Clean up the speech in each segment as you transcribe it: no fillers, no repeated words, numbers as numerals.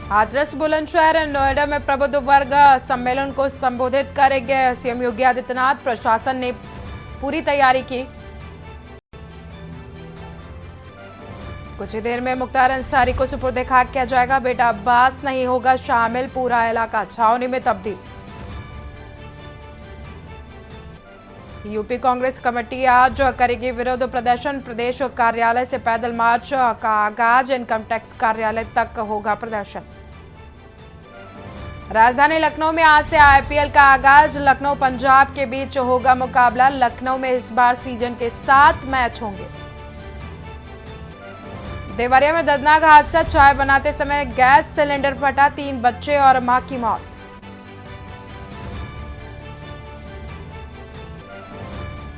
हाथरस बुलंदशहर नोएडा में प्रबुद्ध वर्ग सम्मेलन को संबोधित करेंगे सीएम योगी आदित्यनाथ। प्रशासन ने पूरी तैयारी की। कुछ ही देर में मुख्तार अंसारी को सुपुर्द खाक किया जाएगा। बेटा अब्बास नहीं होगा शामिल, पूरा इलाका छावनी में तब्दील। यूपी कांग्रेस कमेटी आज करेगी विरोध प्रदर्शन। प्रदेश कार्यालय से पैदल मार्च का आगाज। इनकम टैक्स कार्यालय तक होगा प्रदर्शन। राजधानी लखनऊ में आज से आईपीएल का आगाज। लखनऊ पंजाब के बीच होगा मुकाबला। लखनऊ में इस बार सीजन के 7 मैच होंगे। देवरिया में दर्दनाक हादसा। चाय बनाते समय गैस सिलेंडर फटा, 3 बच्चे और मां की मौत।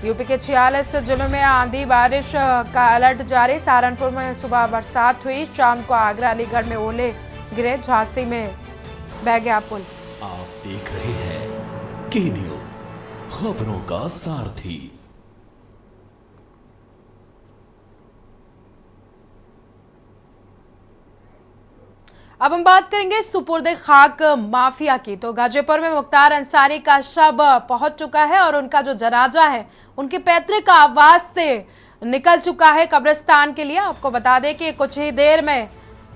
यूपी के 46 जिलों में आंधी बारिश का अलर्ट जारी। सहारनपुर में सुबह बरसात हुई। शाम को आगरा अलीगढ़ में ओले गिरे। झांसी में बह गया पुल। आप देख रहे हैं के न्यूज, खबरों का सारथी। अब हम बात करेंगे सुपुर्द खाक माफिया की। तो गाजीपुर में मुख्तार अंसारी का शव पहुंच चुका है और उनका जो जनाजा है उनके पैतृक आवास से निकल चुका है कब्रिस्तान के लिए। आपको बता दें कि कुछ ही देर में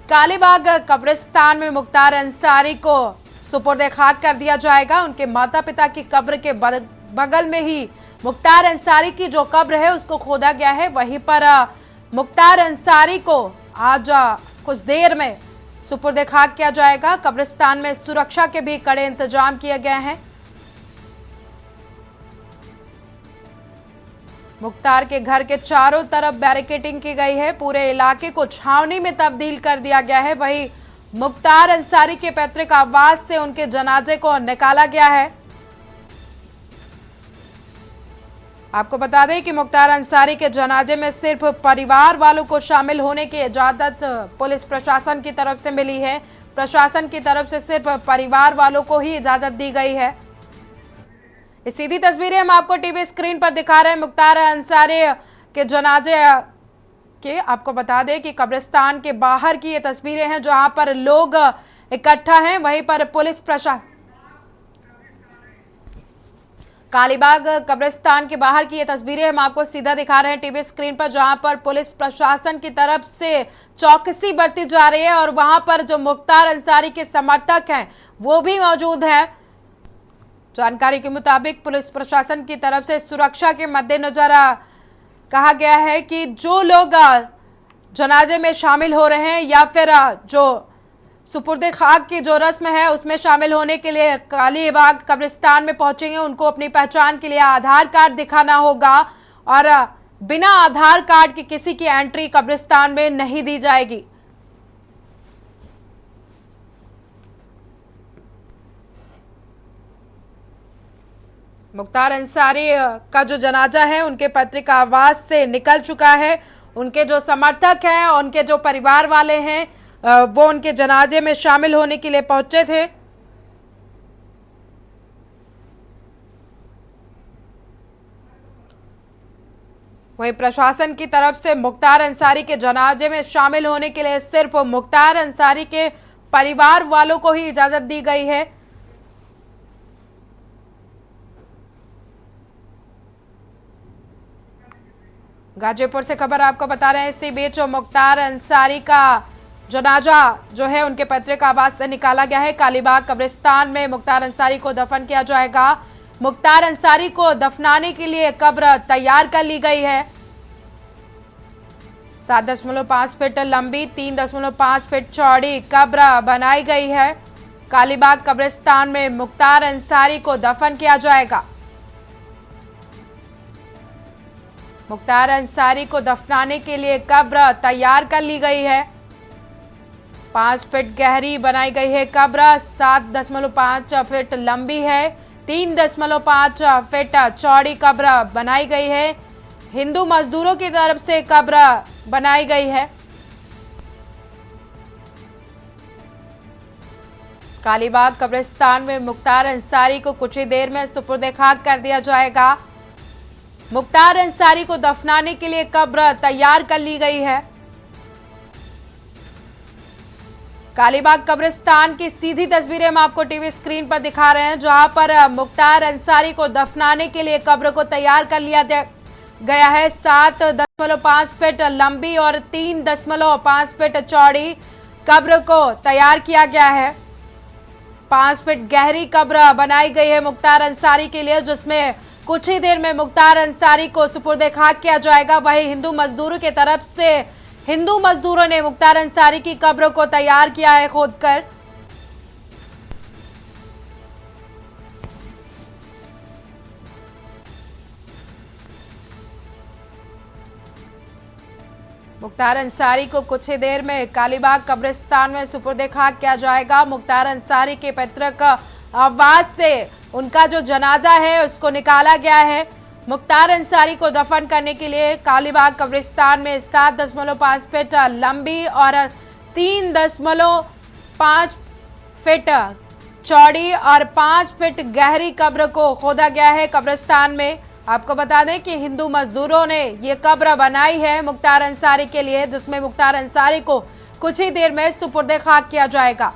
कालीबाग कब्रिस्तान में मुख्तार अंसारी को सुपुर्द खाक कर दिया जाएगा। उनके माता पिता की कब्र के बगल में ही मुख्तार अंसारी की जो कब्र है उसको खोदा गया है। वहीं पर मुख्तार अंसारी को आज कुछ देर में सुपुर्द खाक किया जाएगा। कब्रिस्तान में सुरक्षा के भी कड़े इंतजाम किए गए हैं। मुख्तार के घर के चारों तरफ बैरिकेडिंग की गई है। पूरे इलाके को छावनी में तब्दील कर दिया गया है। वहीं मुख्तार अंसारी के पैतृक आवास से उनके जनाजे को निकाला गया है। आपको बता दें कि मुख्तार अंसारी के जनाजे में सिर्फ परिवार वालों को शामिल होने की इजाजत पुलिस प्रशासन की तरफ से मिली है। प्रशासन की तरफ से सिर्फ परिवार वालों को ही इजाजत दी गई है। ये सीधी तस्वीरें हम आपको टीवी स्क्रीन पर दिखा रहे हैं मुख्तार अंसारी के जनाजे के। आपको बता दें कि कब्रिस्तान के बाहर की ये तस्वीरें हैं जहां पर लोग इकट्ठा हैं। वहीं पर पुलिस प्रशासन कालीबाग कब्रिस्तान के बाहर की ये तस्वीरें हम आपको सीधा दिखा रहे हैं टीवी स्क्रीन पर, जहां पर पुलिस प्रशासन की तरफ से चौकसी बरती जा रही है और वहां पर जो मुख्तार अंसारी के समर्थक हैं वो भी मौजूद हैं। जानकारी के मुताबिक पुलिस प्रशासन की तरफ से सुरक्षा के मद्देनजर कहा गया है कि जो लोग जनाजे में शामिल हो रहे हैं या फिर जो सुपुर्द खाक की जो रस्म है उसमें शामिल होने के लिए कालीबाग कब्रिस्तान में पहुंचेंगे, उनको अपनी पहचान के लिए आधार कार्ड दिखाना होगा और बिना आधार कार्ड की किसी की एंट्री कब्रिस्तान में नहीं दी जाएगी। मुख्तार अंसारी का जो जनाजा है उनके पैतृक आवास से निकल चुका है। उनके जो समर्थक हैं, उनके जो परिवार वाले हैं वो उनके जनाजे में शामिल होने के लिए पहुंचे थे। वहीं प्रशासन की तरफ से मुख्तार अंसारी के जनाजे में शामिल होने के लिए सिर्फ मुख्तार अंसारी के परिवार वालों को ही इजाजत दी गई है। गाजीपुर से खबर आपको बता रहे हैं। इसी बीच मुख्तार अंसारी का जनाजा जो है उनके पैतृक आवास से निकाला गया है। कालीबाग कब्रिस्तान में मुख्तार अंसारी को दफन किया जाएगा। मुख्तार अंसारी को दफनाने के लिए कब्र तैयार कर ली गई है। 7.5 फीट लंबी, 3.5 फीट चौड़ी कब्र बनाई गई है। कालीबाग कब्रिस्तान में मुख्तार अंसारी को दफन किया जाएगा। मुख्तार अंसारी को दफनाने के लिए कब्र तैयार कर ली गई है। 5 फीट गहरी बनाई गई है कब्र, 7.5 फीट लंबी है, 3.5 फीट चौड़ी कब्र बनाई गई है। हिंदू मजदूरों की तरफ से कब्र बनाई गई है। कालीबाग कब्रिस्तान में मुख्तार अंसारी को कुछ ही देर में सुपुर्द खाक कर दिया जाएगा। मुख्तार अंसारी को दफनाने के लिए कब्र तैयार कर ली गई है। कालीबाग कब्रिस्तान की सीधी तस्वीरें हम आपको टीवी स्क्रीन पर दिखा रहे हैं, जहां पर मुख्तार अंसारी को दफनाने के लिए कब्र को तैयार कर लिया गया है। 7.5 फीट लंबी और 3.5 फीट चौड़ी कब्र को तैयार किया गया है। 5 फीट गहरी कब्र बनाई गई है मुख्तार अंसारी के लिए, जिसमें कुछ ही देर में मुख्तार अंसारी को सुपुर्द खाक किया जाएगा। वही हिंदू मजदूरों की तरफ से हिंदू मजदूरों ने मुख्तार अंसारी की कब्र को तैयार किया है खोदकर। मुख्तार अंसारी को कुछ ही देर में कालीबाग कब्रिस्तान में सुपुर्द खाक किया जाएगा। मुख्तार अंसारी के पैतृक आवास से उनका जो जनाजा है उसको निकाला गया है। मुख्तार अंसारी को दफन करने के लिए कालीबाग कब्रिस्तान में 7.5 फीट लंबी और 3.5 फीट चौड़ी और 5 फीट गहरी कब्र को खोदा गया है कब्रिस्तान में। आपको बता दें कि हिंदू मजदूरों ने ये कब्र बनाई है मुख्तार अंसारी के लिए, जिसमें मुख्तार अंसारी को कुछ ही देर में सुपुर्द खाक किया जाएगा।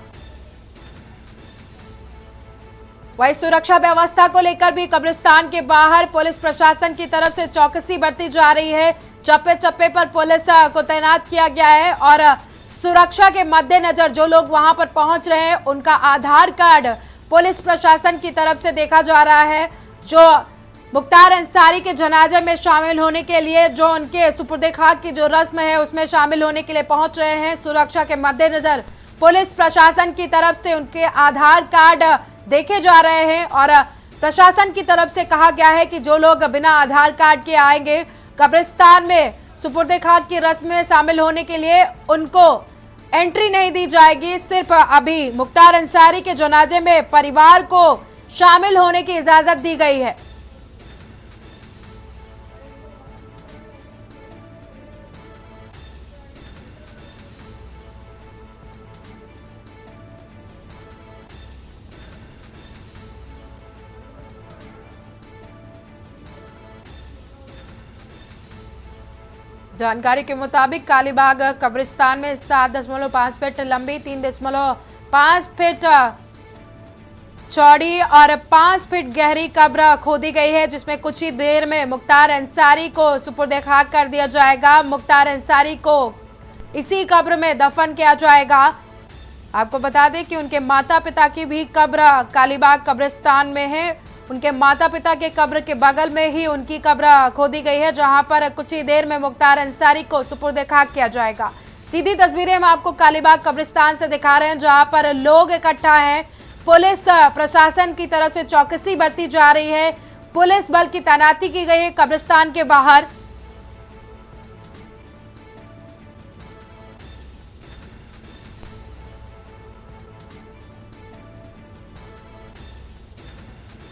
वही सुरक्षा व्यवस्था को लेकर भी कब्रिस्तान के बाहर पुलिस प्रशासन की तरफ से चौकसी बरती जा रही है। चप्पे चप्पे पर पुलिस को तैनात किया गया है और सुरक्षा के मद्देनजर जो लोग वहां पर पहुंच रहे हैं उनका आधार कार्ड पुलिस प्रशासन की तरफ से देखा जा रहा है। जो मुख्तार अंसारी के जनाजे में शामिल होने के लिए, जो उनके सुपुर्द खाक की जो रस्म है उसमें शामिल होने के लिए पहुंच रहे हैं, सुरक्षा के मद्देनजर पुलिस प्रशासन की तरफ से उनके आधार कार्ड देखे जा रहे हैं और प्रशासन की तरफ से कहा गया है कि जो लोग बिना आधार कार्ड के आएंगे कब्रिस्तान में सुपुर्द खाक की रस्म में शामिल होने के लिए, उनको एंट्री नहीं दी जाएगी। सिर्फ अभी मुख्तार अंसारी के जनाजे में परिवार को शामिल होने की इजाजत दी गई है। जानकारी के मुताबिक कालीबाग कब्रिस्तान में 7.5 फीट लंबी, 3.5 फीट चौड़ी और 5 फीट गहरी कब्र खोदी गई है, जिसमें कुछ ही देर में मुख्तार अंसारी को सुपुर्द खाक कर दिया जाएगा। मुख्तार अंसारी को इसी कब्र में दफन किया जाएगा। आपको बता दें कि उनके माता पिता की भी कब्र कालीबाग कब्रिस्तान में है। उनके माता पिता के कब्र के बगल में ही उनकी कब्र खोदी गई है, जहां पर कुछ ही देर में मुख्तार अंसारी को सुपुर्द खाक किया जाएगा। सीधी तस्वीरें हम आपको कालीबाग कब्रिस्तान से दिखा रहे हैं, जहां पर लोग इकट्ठा हैं। पुलिस प्रशासन की तरफ से चौकसी बरती जा रही है। पुलिस बल की तैनाती की गई है कब्रिस्तान के बाहर।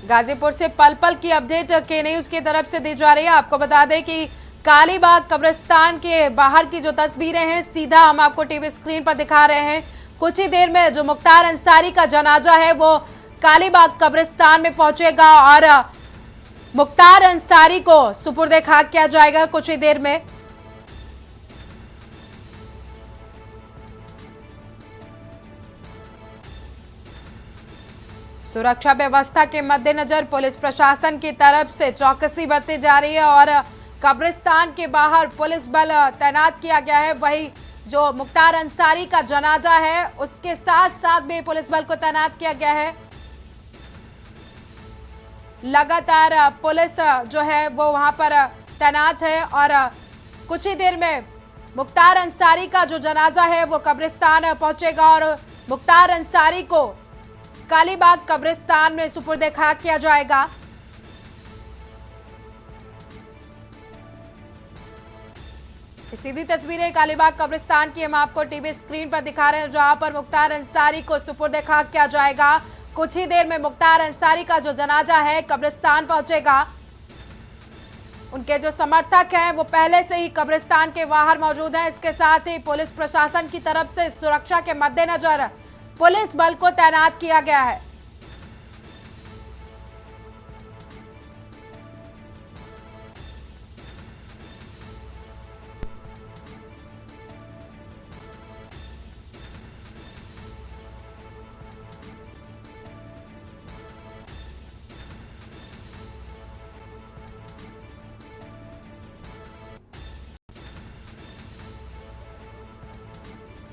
गाजीपुर से पल पल की अपडेट के न्यूज की तरफ से दी जा रही है। आपको बता दें कि कालीबाग कब्रिस्तान के बाहर की जो तस्वीरें हैं सीधा हम आपको टीवी स्क्रीन पर दिखा रहे हैं। कुछ ही देर में जो मुख्तार अंसारी का जनाजा है वो कालीबाग कब्रिस्तान में पहुंचेगा और मुख्तार अंसारी को सुपुर्द खाक किया जाएगा कुछ ही देर में। सुरक्षा व्यवस्था के मद्देनजर पुलिस प्रशासन की तरफ से चौकसी बरती जा रही है और कब्रिस्तान के बाहर पुलिस बल तैनात किया गया है। वही जो मुख्तार अंसारी का जनाजा है उसके साथ साथ भी पुलिस बल को तैनात किया गया है। लगातार पुलिस जो है वो वहां पर तैनात है और कुछ ही देर में मुख्तार अंसारी का जो जनाजा है वो कब्रिस्तान पहुंचेगा और मुख्तार अंसारी को कालीबाग कब्रिस्तान में सुपुर्द खाक किया जाएगा। सीधी तस्वीरें कालीबाग कब्रिस्तान की हम आपको टीवी स्क्रीन पर दिखा रहे हैं, जहां पर मुख्तार अंसारी को सुपुर्द खाक किया जाएगा। कुछ ही देर में मुख्तार अंसारी का जो जनाजा है कब्रिस्तान पहुंचेगा। उनके जो समर्थक हैं वो पहले से ही कब्रिस्तान के बाहर मौजूद हैं। इसके साथ ही पुलिस प्रशासन की तरफ से सुरक्षा के मद्देनजर पुलिस बल को तैनात किया गया है।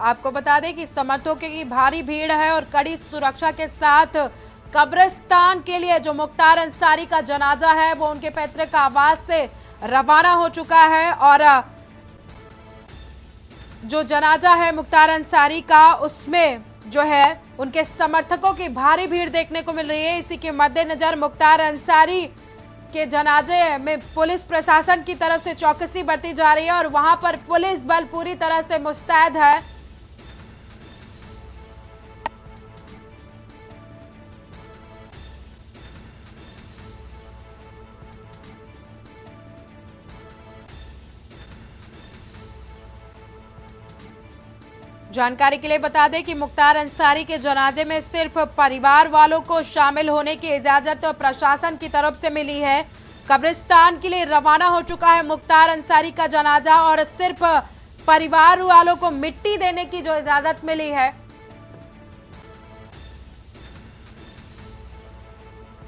आपको बता दें कि समर्थकों की भारी भीड़ है और कड़ी सुरक्षा के साथ कब्रिस्तान के लिए जो मुख्तार अंसारी का जनाजा है वो उनके पैतृक आवास से रवाना हो चुका है। और जो जनाजा है मुख्तार अंसारी का उसमें जो है उनके समर्थकों की भारी भीड़ देखने को मिल रही है। इसी के मद्देनजर मुख्तार अंसारी के जनाजे में पुलिस प्रशासन की तरफ से चौकसी बरती जा रही है और वहां पर पुलिस बल पूरी तरह से मुस्तैद है। जानकारी के लिए बता दें कि मुख्तार अंसारी के जनाजे में सिर्फ परिवार वालों को शामिल होने की इजाजत प्रशासन की तरफ से मिली है। कब्रिस्तान के लिए रवाना हो चुका है मुख्तार अंसारी का जनाजा और सिर्फ परिवार वालों को मिट्टी देने की जो इजाजत मिली है।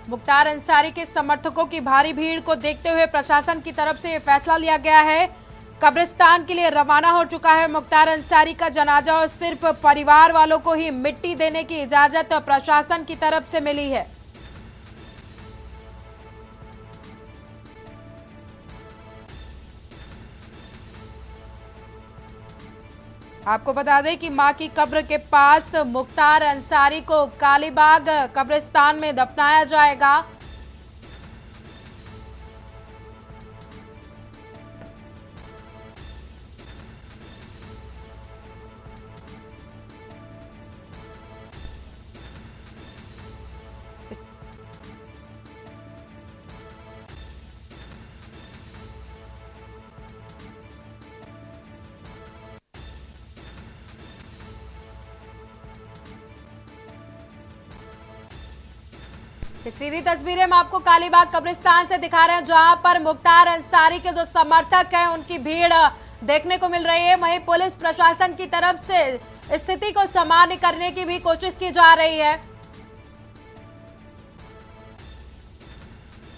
मुख्तार अंसारी के समर्थकों की भारी भीड़ को देखते हुए प्रशासन की तरफ से यह फैसला लिया गया है। कब्रिस्तान के लिए रवाना हो चुका है मुख्तार अंसारी का जनाजा और सिर्फ परिवार वालों को ही मिट्टी देने की इजाजत प्रशासन की तरफ से मिली है। आपको बता दें कि मां की कब्र के पास मुख्तार अंसारी को कालीबाग कब्रिस्तान में दफनाया जाएगा। ये सीधी तस्वीरें हम आपको कालीबाग कब्रिस्तान से दिखा रहे हैं जहां पर मुख्तार अंसारी के जो समर्थक हैं उनकी भीड़ देखने को मिल रही है। वहीं पुलिस प्रशासन की तरफ से स्थिति को सामान्य करने की भी कोशिश की जा रही है।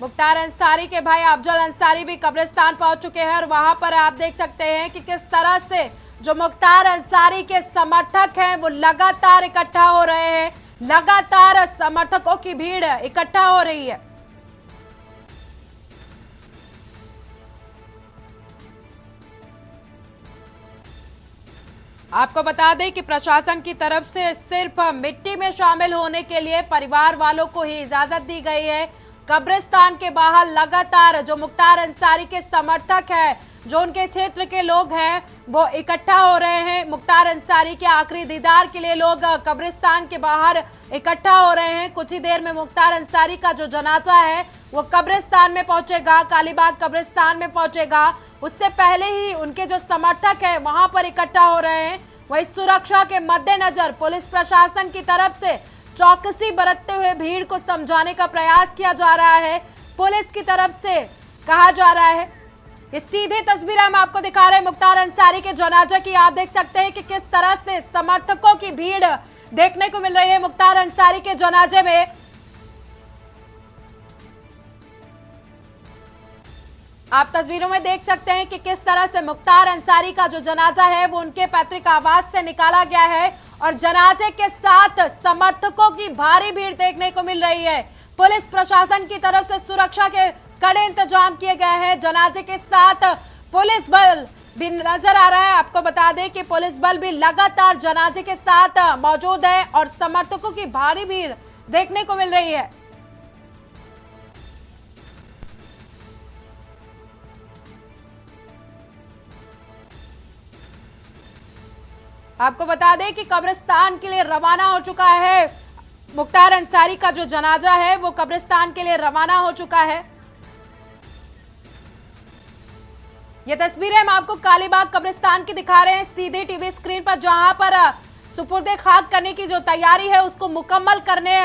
मुख्तार अंसारी के भाई अफजल अंसारी भी कब्रिस्तान पहुंच चुके हैं और वहां पर आप देख सकते हैं कि किस तरह से जो मुख्तार अंसारी के समर्थक हैं वो लगातार इकट्ठा हो रहे हैं। लगातार समर्थकों की भीड़ इकट्ठा हो रही है। आपको बता दें कि प्रशासन की तरफ से सिर्फ मिट्टी में शामिल होने के लिए परिवार वालों को ही इजाजत दी गई है। कब्रिस्तान के बाहर लगातार जो मुख्तार अंसारी के समर्थक हैं, जो उनके क्षेत्र के लोग हैं, वो इकट्ठा हो रहे हैं। मुख्तार अंसारी के आखिरी दीदार के लिए लोग कब्रिस्तान के बाहर इकट्ठा हो रहे हैं। कुछ ही देर में मुख्तार अंसारी का जो जनाजा है वो कब्रिस्तान में पहुंचेगा, कालीबाग कब्रिस्तान में पहुंचेगा। उससे पहले ही उनके जो समर्थक हैं वहां पर इकट्ठा हो रहे हैं। वही सुरक्षा के मद्देनजर पुलिस प्रशासन की तरफ से चौकसी बरतते हुए भीड़ को समझाने का प्रयास किया जा रहा है। पुलिस की तरफ से कहा जा रहा है, ये सीधी तस्वीर हम आपको दिखा रहे हैं मुख्तार अंसारी के जनाजा की। आप देख सकते हैं कि किस तरह से समर्थकों की भीड़ देखने को मिल रही है मुख्तार अंसारी के जनाजे में। आप तस्वीरों में देख सकते हैं कि किस तरह से मुख्तार अंसारी का जो जनाजा है वो उनके पैतृक आवास से निकाला गया है और जनाजे के साथ समर्थकों की भारी भीड़ देखने को मिल रही है। पुलिस प्रशासन की तरफ से सुरक्षा के कड़े इंतजाम किए गए हैं। जनाजे के साथ पुलिस बल भी नजर आ रहा है। आपको बता दें कि पुलिस बल भी लगातार जनाजे के साथ मौजूद है और समर्थकों की भारी भीड़ देखने को मिल रही है। आपको बता दें कि कब्रिस्तान के लिए रवाना हो चुका है मुख्तार अंसारी का जो जनाजा है वो कब्रिस्तान के लिए रवाना हो चुका है। ये तस्वीरें हम आपको कालीबाग कब्रिस्तान की दिखा रहे हैं सीधे टीवी स्क्रीन पर, जहां पर सुपुर्दे खाक करने की जो तैयारी है उसको मुकम्मल करने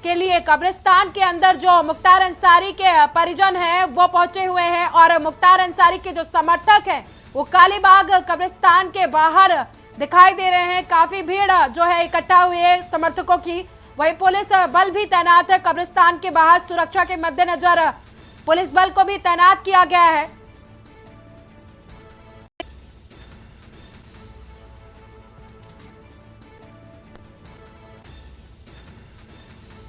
के लिए कब्रिस्तान के अंदर जो मुख्तार अंसारी के परिजन हैं वो पहुंचे हुए हैं और मुख्तार अंसारी के जो समर्थक हैं वो कालीबाग कब्रिस्तान के बाहर दिखाई दे रहे हैं। काफी भीड़ जो है इकट्ठा हुई है समर्थकों की। वही पुलिस बल भी तैनात है कब्रिस्तान के बाहर। सुरक्षा के मद्देनजर पुलिस बल को भी तैनात किया गया है।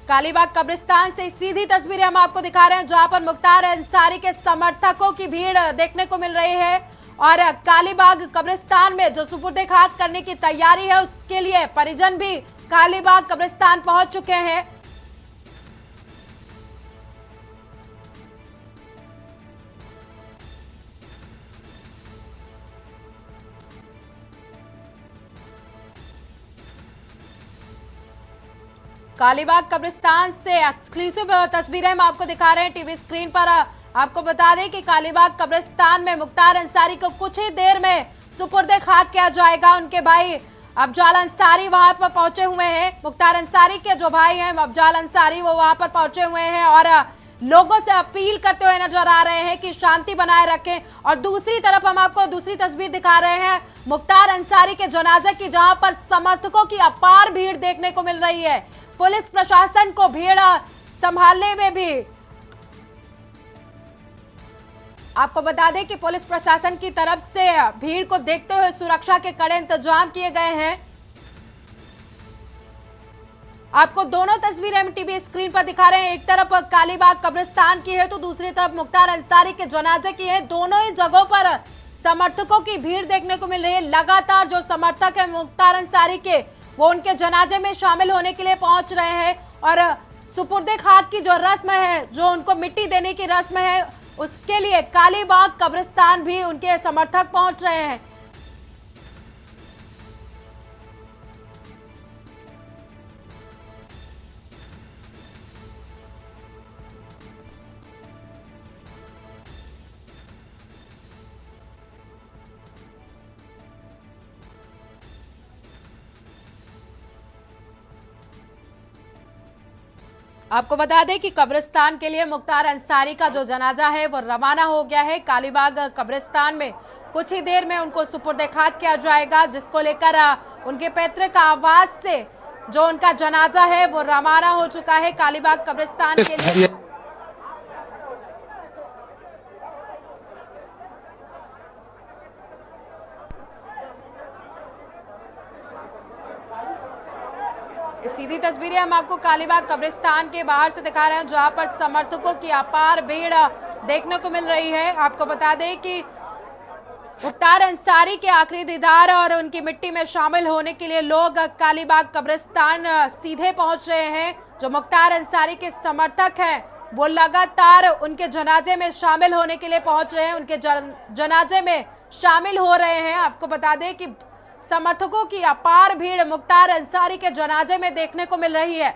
कालीबाग कब्रिस्तान से सीधी तस्वीरें हम आपको दिखा रहे हैं, जहां पर मुख्तार अंसारी के समर्थकों की भीड़ देखने को मिल रही है और कालीबाग कब्रिस्तान में जो सुपुर्दे खाक करने की तैयारी है उसके लिए परिजन भी कालीबाग कब्रिस्तान पहुंच चुके हैं। कालीबाग कब्रिस्तान से एक्सक्लूसिव तस्वीरें हम आपको दिखा रहे हैं टीवी स्क्रीन पर। आपको बता दें कि कालीबाग कब्रिस्तान में मुख्तार अंसारी को कुछ ही देर में सुपुर्दे खाक किया जाएगा। उनके भाई अफजाल अंसारी वहां पर पहुंचे हुए हैं। मुख्तार अंसारी के जो भाई हैं अफजाल अंसारी, वो वहां पर पहुंचे हुए हैं और लोगों से अपील करते हुए नजर आ रहे हैं कि शांति बनाए रखें। और दूसरी तरफ हम आपको दूसरी तस्वीर दिखा रहे हैं मुख्तार अंसारी के जनाजे की, जहां पर समर्थकों की अपार भीड़ देखने को मिल रही है। पुलिस प्रशासन को भीड़ संभालने में भी, आपको बता दें कि पुलिस प्रशासन की तरफ से भीड़ को देखते हुए सुरक्षा के कड़े इंतजाम किए गए हैं। आपको दोनों तस्वीरें हम टीवी स्क्रीन पर दिखा रहे हैं। एक तरफ कालीबाग कब्रिस्तान की है तो दूसरी तरफ मुख्तार अंसारी के जनाजे की है। दोनों ही जगहों पर समर्थकों की भीड़ देखने को मिल रही है। लगातार जो समर्थक है मुख्तार अंसारी के, वो उनके जनाजे में शामिल होने के लिए पहुंच रहे हैं और सुपुर्दे खाक की जो रस्म है, जो उनको मिट्टी देने की रस्म है, उसके लिए कालीबाग कब्रिस्तान भी उनके समर्थक पहुंच रहे हैं। आपको बता दें कि कब्रिस्तान के लिए मुख्तार अंसारी का जो जनाजा है वो रवाना हो गया है। कालीबाग कब्रिस्तान में कुछ ही देर में उनको सुपुर्दे खाक किया जाएगा, जिसको लेकर उनके पैतृक आवास से जो उनका जनाजा है वो रवाना हो चुका है कालीबाग कब्रिस्तान के लिए। सीधी तस्वीरें हम आपको कालीबाग कब्रिस्तान के बाहर से दिखा रहे हैं, जहां पर समर्थकों की अपार भीड़ देखने को मिल रही है। आपको बता दें कि मुख्तार अंसारी के आखिरी दीदार और उनकी मिट्टी में शामिल होने के लिए लोग कालीबाग कब्रिस्तान सीधे पहुंच रहे हैं। जो मुख्तार अंसारी के समर्थक हैं वो लगातार उनके जनाजे में शामिल होने के लिए पहुंच रहे हैं, उनके जनाजे में शामिल हो रहे हैं। आपको बता दें कि समर्थकों की अपार भीड़ मुख्तार अंसारी के जनाजे में देखने को मिल रही है।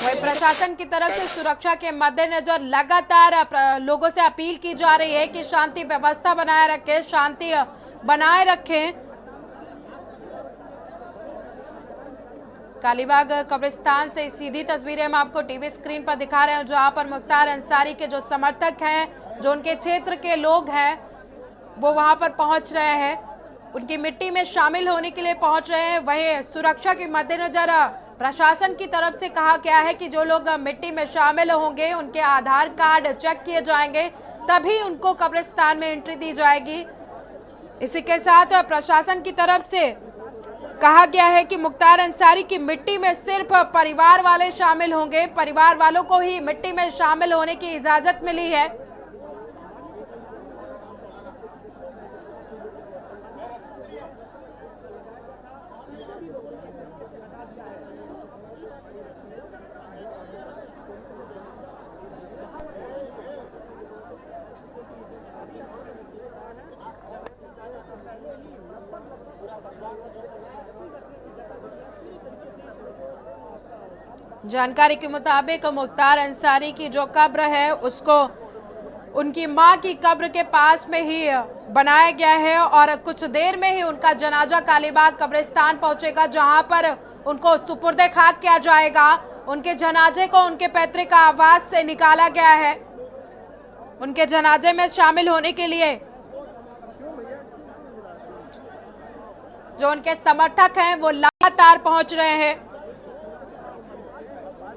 वही प्रशासन की तरफ से सुरक्षा के मद्देनजर लगातार लोगों से अपील की जा रही है कि शांति व्यवस्था बनाए रखें, शांति बनाए रखें। कालीबाग कब्रिस्तान से सीधी तस्वीरें हम आपको टीवी स्क्रीन पर दिखा रहे हैं, जहां पर मुख्तार अंसारी के जो समर्थक हैं, जो उनके क्षेत्र के लोग हैं, वो वहां पर पहुंच रहे हैं, उनकी मिट्टी में शामिल होने के लिए पहुंच रहे हैं। वहीं सुरक्षा के मद्देनजर प्रशासन की तरफ से कहा गया है कि जो लोग मिट्टी में शामिल होंगे उनके आधार कार्ड चेक किए जाएंगे, तभी उनको कब्रिस्तान में एंट्री दी जाएगी। इसी के साथ प्रशासन की तरफ से कहा गया है कि मुख्तार अंसारी की मिट्टी में सिर्फ परिवार वाले शामिल होंगे, परिवार वालों को ही मिट्टी में शामिल होने की इजाजत मिली है। जानकारी के मुताबिक मुख्तार अंसारी की जो कब्र है उसको उनकी मां की कब्र के पास में ही बनाया गया है और कुछ देर में ही उनका जनाजा कालीबाग कब्रिस्तान पहुंचेगा, जहां पर उनको सुपुर्दे खाक किया जाएगा। उनके जनाजे को उनके पैतृक आवास से निकाला गया है। उनके जनाजे में शामिल होने के लिए जो उनके समर्थक हैं वो लगातार पहुंच रहे हैं।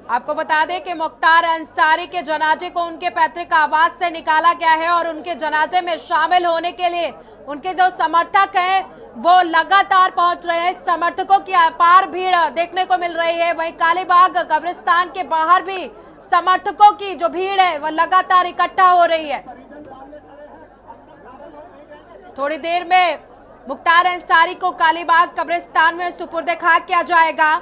आपको बता दें कि मुख्तार अंसारी के जनाजे को उनके पैतृक आवास से निकाला गया है और उनके जनाजे में शामिल होने के लिए उनके जो समर्थक हैं वो लगातार पहुंच रहे हैं। समर्थकों की अपार भीड़ देखने को मिल रही है। वहीं कालीबाग कब्रिस्तान के बाहर भी समर्थकों की जो भीड़ है वो लगातार इकट्ठा हो रही है। थोड़ी देर में मुख्तार अंसारी को कालीबाग कब्रिस्तान में सुपुर्द खाक किया जाएगा।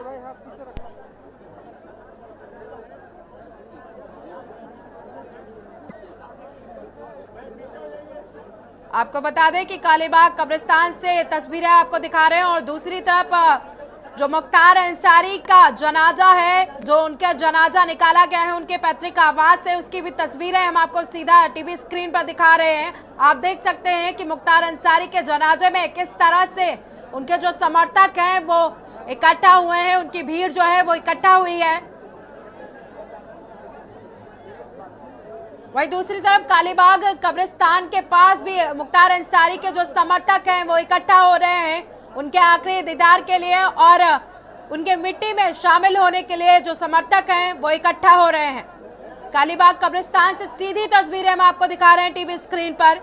आपको बता दें कि कालीबाग कब्रिस्तान से तस्वीरें आपको दिखा रहे हैं और दूसरी तरफ जो मुख्तार अंसारी का जनाजा है, जो उनका जनाजा निकाला गया है उनके पैतृक आवास से, उसकी भी तस्वीरें हम आपको सीधा टीवी स्क्रीन पर दिखा रहे हैं। आप देख सकते हैं कि मुख्तार अंसारी के जनाजे में किस तरह से उनके जो समर्थक हैं वो इकट्ठा हुए हैं, उनकी भीड़ जो है वो इकट्ठा हुई है। वहीं दूसरी तरफ कालीबाग कब्रिस्तान के पास भी मुख्तार अंसारी के जो समर्थक हैं वो इकट्ठा हो रहे हैं उनके आखिरी दीदार के लिए और उनके मिट्टी में शामिल होने के लिए जो समर्थक हैं वो इकट्ठा हो रहे हैं। कालीबाग कब्रिस्तान से सीधी तस्वीरें हम आपको दिखा रहे हैं टीवी स्क्रीन पर।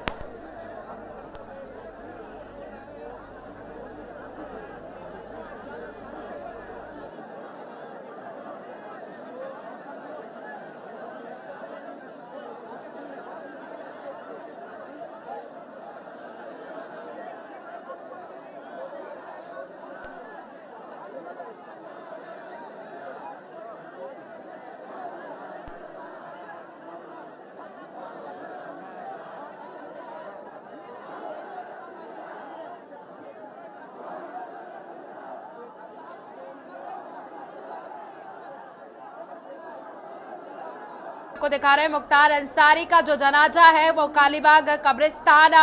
को दिखा रहे हैं मुख्तार अंसारी का जो जनाजा है वो कालीबाग कब्रिस्तान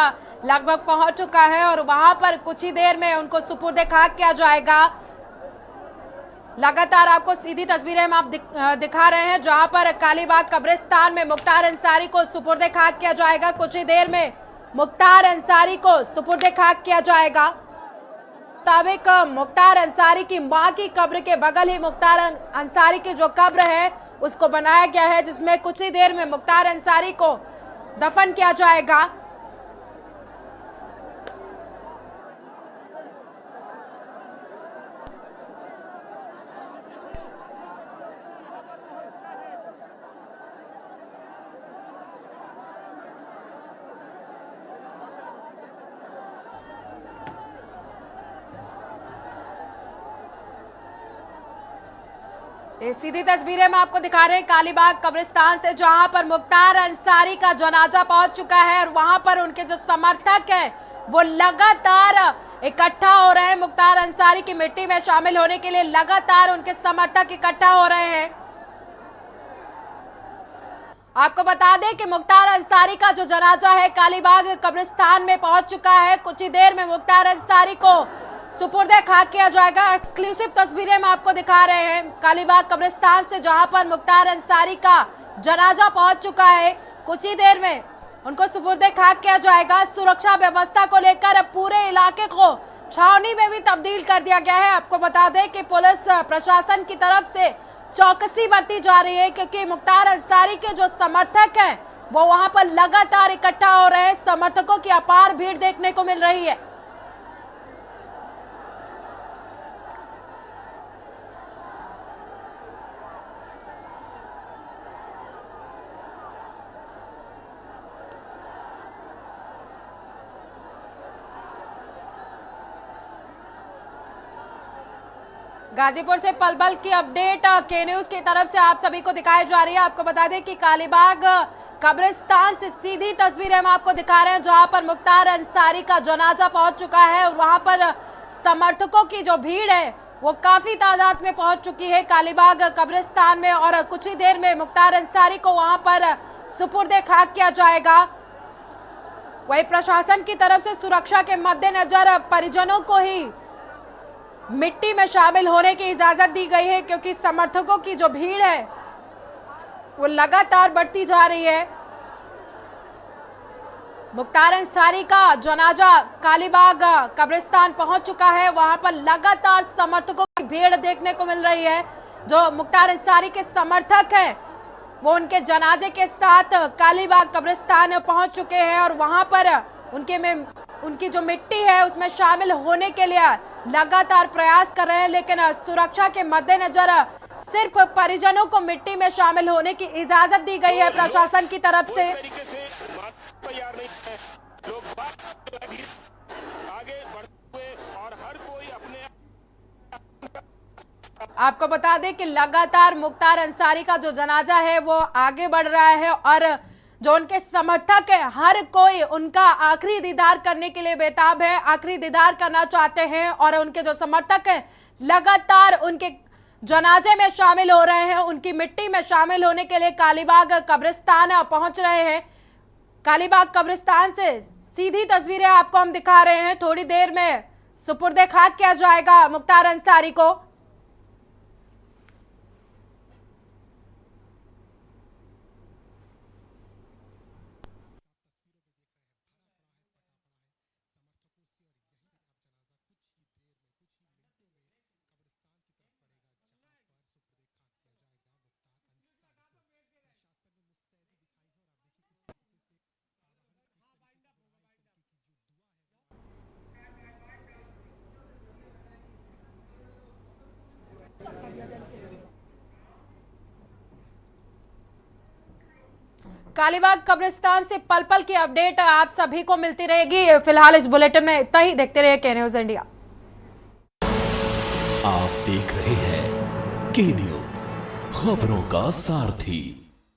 लगभग पहुंच चुका है और वहां पर कुछ ही देर में उनको सुपुर्द खाक किया जाएगा। लगातार आपको सीधी तस्वीरें हम आप दिखा रहे हैं जहां पर कालीबाग कब्रिस्तान में मुख्तार अंसारी को सुपुर्द खाक किया जाएगा। कुछ ही देर में मुख्तार अंसारी को सुपुर्द खाक किया जाएगा। मुताबिक मुख्तार अंसारी की मां की कब्र के बगल ही मुख्तार अंसारी की जो कब्र है उसको बनाया गया है, जिसमें कुछ ही देर में मुख्तार अंसारी को दफन किया जाएगा। ये सीधी तस्वीरें हम आपको दिखा रहे हैं कालीबाग कब्रिस्तान से जहां पर मुख्तार अंसारी का जनाजा पहुंच चुका है और वहां पर उनके जो समर्थक हैं वो लगातार इकट्ठा हो रहे हैं। मुख्तार अंसारी की मिट्टी में शामिल होने के लिए लगातार उनके समर्थक इकट्ठा हो रहे हैं। आपको बता दें कि मुख्तार अंसारी का जो जनाजा है कालीबाग कब्रिस्तान में पहुंच चुका है। कुछ ही देर में मुख्तार अंसारी को सुपुर्द खाक किया जाएगा। एक्सक्लूसिव तस्वीरें हम आपको दिखा रहे हैं कालीबाग कब्रिस्तान से जहां पर मुख्तार अंसारी का जनाजा पहुंच चुका है। कुछ ही देर में उनको सुपुर्द खाक किया जाएगा। सुरक्षा व्यवस्था को लेकर पूरे इलाके को छावनी में भी तब्दील कर दिया गया है। आपको बता दें कि पुलिस प्रशासन की तरफ से चौकसी बरती जा रही है क्योंकि मुख्तार अंसारी के जो समर्थक हैं वो वहां पर लगातार इकट्ठा हो रहे हैं। समर्थकों की अपार भीड़ देखने को मिल रही है। गाजीपुर से पल पल की अपडेट के न्यूज की तरफ से आप सभी को दिखाई जा रही है। आपको बता दें कि कालीबाग कब्रिस्तान से सीधी तस्वीरें हम आपको दिखा रहे हैं जहां पर मुख्तार अंसारी का जनाजा पहुंच चुका है और वहां पर समर्थकों की जो भीड़ है वो काफी तादाद में पहुंच चुकी है कालीबाग कब्रिस्तान में और कुछ ही देर में मुख्तार अंसारी को वहां पर सुपुर्द खाक किया जाएगा। वही प्रशासन की तरफ से सुरक्षा के मद्देनजर परिजनों को ही मिट्टी में शामिल होने की इजाजत दी गई है क्योंकि समर्थकों की जो भीड़ है वो लगातार बढ़ती जा रही है। मुख्तार अंसारी का जनाजा कालीबाग कब्रिस्तान पहुंच चुका है। वहां पर लगातार समर्थकों की भीड़ देखने को मिल रही है। जो मुख्तार अंसारी के समर्थक हैं वो उनके जनाजे के साथ कालीबाग कब्रिस्तान पहुंच चुके हैं और वहां पर उनकी जो मिट्टी है उसमें शामिल होने के लिए लगातार प्रयास कर रहे हैं, लेकिन सुरक्षा के मद्देनजर सिर्फ परिजनों को मिट्टी में शामिल होने की इजाजत दी गई है प्रशासन की तरफ से। तैयार नहीं है, लोग आगे बढ़ते हुए और हर कोई अपने। आपको बता दें कि लगातार मुख्तार अंसारी का जो जनाजा है वो आगे बढ़ रहा है और जो उनके समर्थक है हर कोई उनका आखिरी दीदार करने के लिए बेताब है, आखिरी दीदार करना चाहते हैं और उनके जो समर्थक हैं लगातार उनके जनाजे में शामिल हो रहे हैं, उनकी मिट्टी में शामिल होने के लिए कालीबाग कब्रिस्तान पहुंच रहे हैं। कालीबाग कब्रिस्तान से सीधी तस्वीरें आपको हम दिखा रहे हैं। थोड़ी देर में सुपुर्दे खाक किया जाएगा मुख्तार अंसारी को। कालीबाग कब्रिस्तान से पल पल की अपडेट आप सभी को मिलती रहेगी। फिलहाल इस बुलेटिन में इतना ही। देखते रहिए के न्यूज इंडिया। आप देख रहे हैं के न्यूज, खबरों का सारथी।